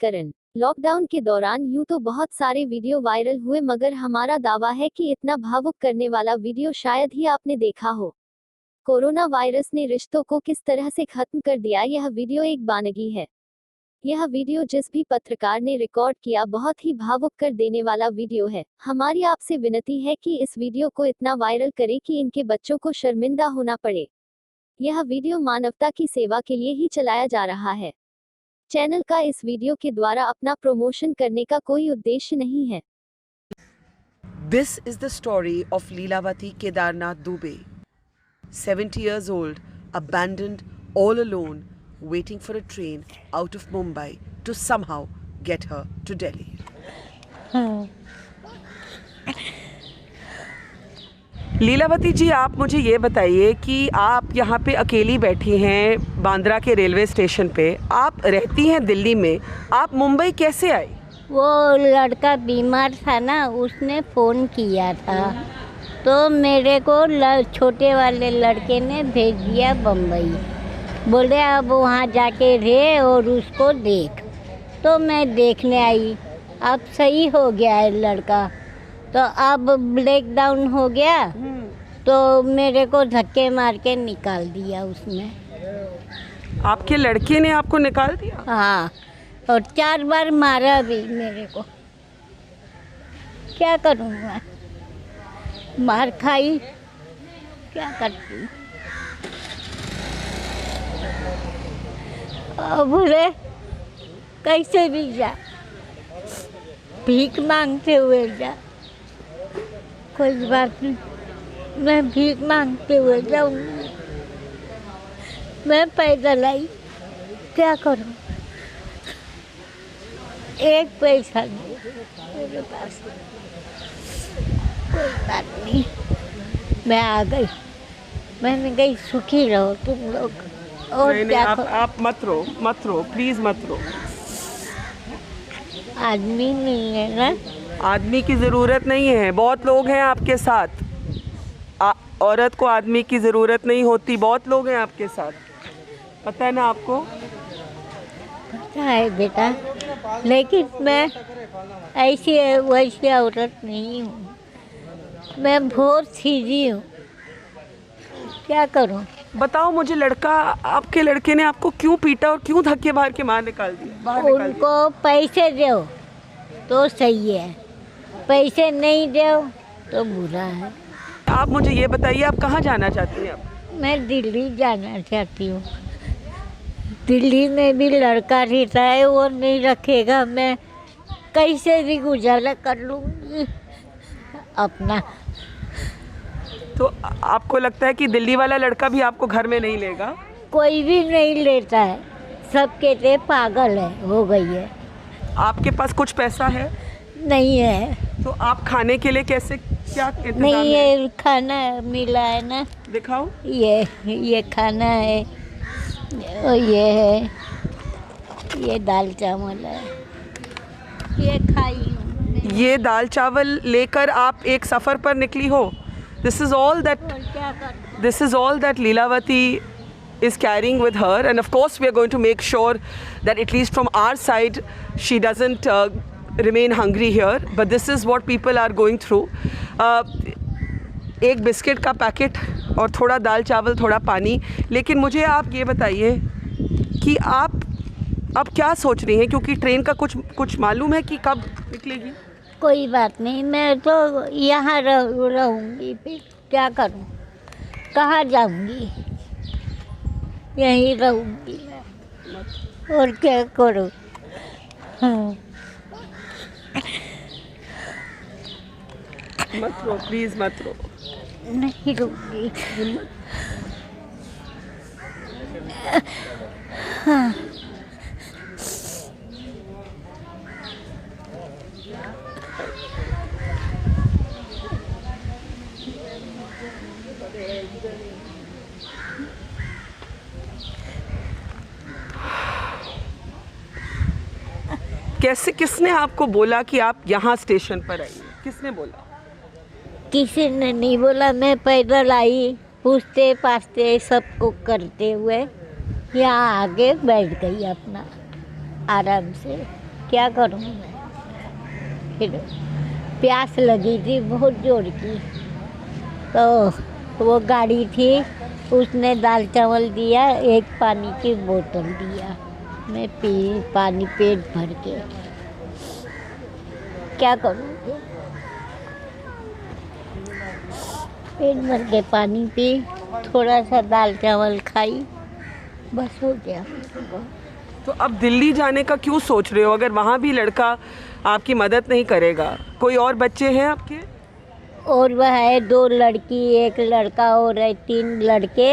करण। Lockdown के दौरान यूं तो बहुत सारे वीडियो वायरल हुए, मगर हमारा दावा है कि इतना भावुक करने वाला वीडियो शायद ही आपने देखा हो। कोरोना वायरस ने रिश्तों को किस तरह से खत्म कर दिया, यह वीडियो एक बानगी है। यह वीडियो जिस भी पत्रकार ने रिकॉर्ड किया, बहुत ही भावुक कर देने वाला वीडियो है। हमारी आपसे विनती है कि इस वीडियो को इतना वायरल करें कि इनके बच्चों को शर्मिंदा होना पड़े। यह वीडियो मानवता की सेवा के लिए ही चलाया जा रहा है। चैनल का इस वीडियो के द्वारा अपना प्रमोशन करने का कोई उद्देश्य नहीं है। This is the story of Leelavati Kedarnath Dubey, 70 years old, abandoned, all alone, waiting for a train out of Mumbai to somehow get her to Delhi. Lilavati जी, आप मुझे ये बताइए कि आप यहाँ पे अकेली बैठी हैं बांद्रा के रेलवे स्टेशन पे। आप रहती हैं दिल्ली में, आप मुंबई कैसे आई? वो लड़का बीमार था ना, उसने फ़ोन किया था तो मेरे को छोटे वाले लड़के ने भेज दिया बम्बई। बोले अब वहाँ जाके रहे और उसको देख। तो मैं देखने आई। अब सही हो गया है लड़का, तो अब ब्रेक डाउन हो गया तो मेरे को धक्के मार के निकाल दिया उसने। आपके लड़के ने आपको निकाल दिया? हाँ, और 4 बार मारा भी मेरे को। क्या करूँ मैं, मार खाई, क्या करती। बोले कैसे भी जा, भीख मांगते हुए जा। कोई बात नहीं, मैं भीख मांगते हुए जाऊंगी। मैं पैदल आई, क्या करूं, एक पैसा नहीं मेरे पास। कोई बात नहीं, मैं आ गई। मैंने कही सुखी रहो तुम लोग। और नहीं, क्या आप मत रो, प्लीज मत रो। आदमी नहीं है ना? आदमी की ज़रूरत नहीं है, बहुत लोग हैं आपके साथ। औरत को आदमी की ज़रूरत नहीं होती, बहुत लोग हैं आपके साथ, पता है ना आपको? पता है बेटा, लेकिन मैं ऐसी वैसी औरत नहीं हूँ। मैं बहुत सीधी हूँ, क्या करूँ। बताओ मुझे, आपके लड़के ने आपको क्यों पीटा और क्यों धक्के मार के बाहर निकाल दिया? उनको पैसे दो तो सही है, पैसे नहीं दो तो बुरा है। आप मुझे ये बताइए, आप कहाँ जाना चाहती हैं? आप? मैं दिल्ली जाना चाहती हूँ। दिल्ली में भी लड़का रहता है, वो नहीं रखेगा। मैं कैसे भी गुजारा कर लूँगी अपना। तो आपको लगता है कि दिल्ली वाला लड़का भी आपको घर में नहीं लेगा? कोई भी नहीं लेता है, सब कहते पागल है, हो गई है। आपके पास कुछ पैसा है? नहीं है। तो आप खाने के लिए कैसे, क्या इंतजाम नहीं है? ये खाना मिला है ना, दिखाओ। ये खाना है, और ये है, ये दाल चावल है, ये खाई हूँ। ये दाल चावल लेकर आप एक सफ़र पर निकली हो? This is all that Leelavati is carrying with her, and of course we are going to make sure that at least from our side she doesn't remain hungry here, but this is what people are going through. एक biscuit का packet और थोड़ा दाल चावल, थोड़ा पानी। लेकिन मुझे आप ये बताइए कि आप क्या सोच रही हैं, क्योंकि ट्रेन का कुछ मालूम है कि कब निकलेगी? कोई बात नहीं, मैं तो यहाँ रहूँगी, फिर क्या करूँ, कहाँ जाऊँगी, यहीं रहूँगी मैं, और क्या करूँ। हाँ। मत रो, प्लीज़ मत रो। नहीं रहूँगी। हाँ। किसने आपको बोला कि आप यहाँ स्टेशन पर आइए? किसने बोला? किसी ने नहीं बोला, मैं पैदल आई, पूछते पाछते सबको करते हुए यहाँ आगे बैठ गई अपना आराम से। क्या करूँ मैं। फिर प्यास लगी थी बहुत जोर की, तो वो गाड़ी थी, उसने दाल चावल दिया, एक पानी की बोतल दिया, मैं पी पानी पेट भर के। क्या करूँ, पेट भर के पानी पी, थोड़ा सा दाल चावल खाई, बस हो गया। तो अब दिल्ली जाने का क्यों सोच रहे हो अगर वहाँ भी लड़का आपकी मदद नहीं करेगा? कोई और बच्चे हैं आपके? और वह है 2 लड़की, 1 लड़का, और है 3 लड़के,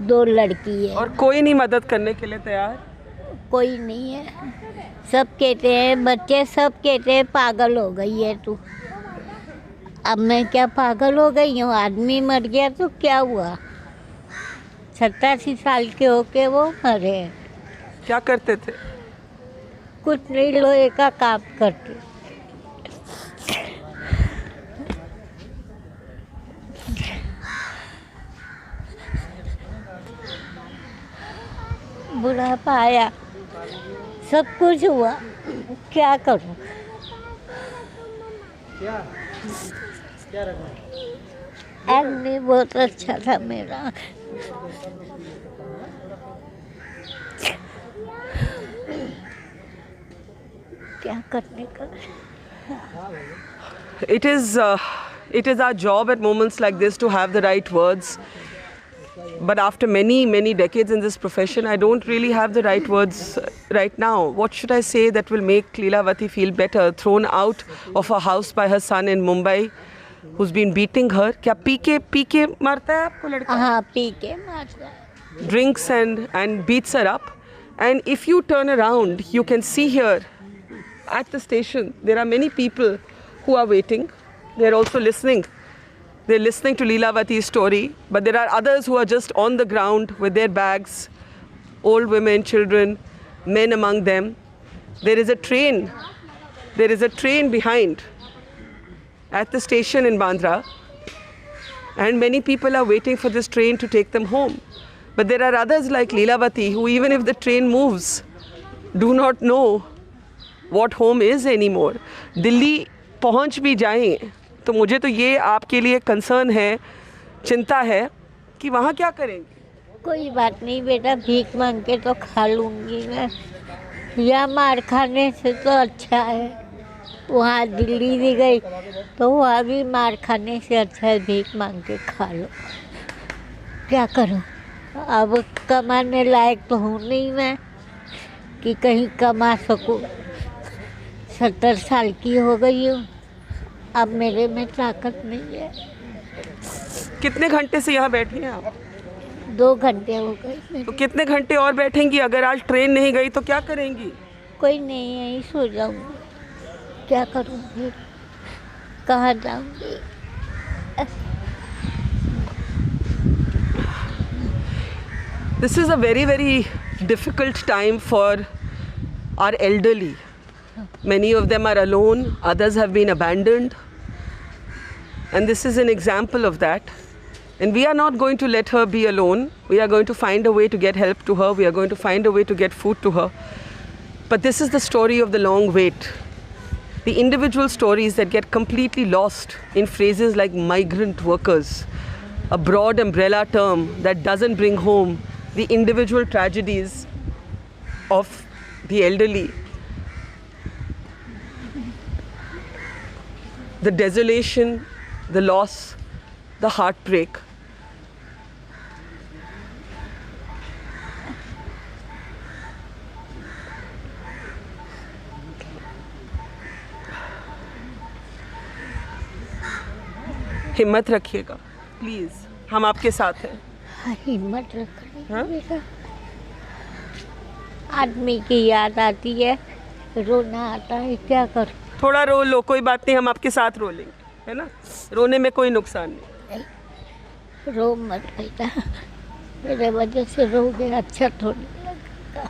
2 लड़की है। और कोई नहीं मदद करने के लिए तैयार? कोई नहीं है। सब कहते हैं, बच्चे सब कहते हैं पागल हो गई है तू। अब मैं क्या पागल हो गई हूँ? आदमी मर गया तो क्या हुआ? 87 साल के होके वो मरे। क्या करते थे? कुछ नहीं, लोहे का काम करते। बुढ़ापा आया, सब कुछ हुआ, क्या करूं? आदमी बहुत अच्छा था मेरा। क्या करने का? It is our job at moments like this to have the right words. But after many decades in this profession, I don't really have the right words right now. What should I say that will make Leelavati feel better? Thrown out of her house by her son in Mumbai, who's been beating her. क्या P के मारता है आपको लड़का? हाँ, P के मारता है। Drinks and beats her up. And if you turn around, you can see here at the station, there are many people who are waiting. They're also listening. They're listening to Leelavati's story. But there are others who are just on the ground with their bags. Old women, children, men among them. There is a train. There is a train behind at the station in Bandra. And many people are waiting for this train to take them home. But there are others like Leelavati who, even if the train moves, do not know what home is anymore. Delhi पहुंच भी जाएं तो मुझे तो ये आपके लिए concern है, चिंता है कि वहाँ क्या करेंगे? कोई बात नहीं बेटा, भीख मांग के तो खा लूँगी मैं। या मार खाने से तो अच्छा है। वहाँ दिल्ली भी गई तो वहाँ भी मार खाने से अच्छा है भीख मांग के खा लो। क्या करूँ, अब कमाने लायक तो हूँ नहीं मैं कि कहीं कमा सकूँ। 70 साल की हो गई हूँ, अब मेरे में ताकत नहीं है। कितने घंटे से यहाँ बैठी हैं आप? 2 घंटे हो गए। तो कितने घंटे और बैठेंगी? अगर आज ट्रेन नहीं गई तो क्या करेंगी? कोई नहीं, यहीं सो जाऊँगी। क्या करूँगी, कहाँ जाऊँगी? This is a very difficult time for our elderly. Many of them are alone, others have been abandoned. And this is an example of that. And we are not going to let her be alone. We are going to find a way to get help to her. We are going to find a way to get food to her. But this is the story of the long wait. The individual stories that get completely lost in phrases like migrant workers, a broad umbrella term that doesn't bring home the individual tragedies of the elderly. The desolation, the loss, the heartbreak. हिम्मत रखिएगा please, हम आपके साथ हैं। हिम्मत रखना बेटा। आदमी की याद आती है, रोना आता है, क्या करूं? थोड़ा रो लो, कोई बात नहीं, हम आपके साथ रो लेंगे, है ना? रोने में कोई नुकसान नहीं। रो मत बेटा, मेरे वजह से रोगे अच्छा थोड़ी लगेगा।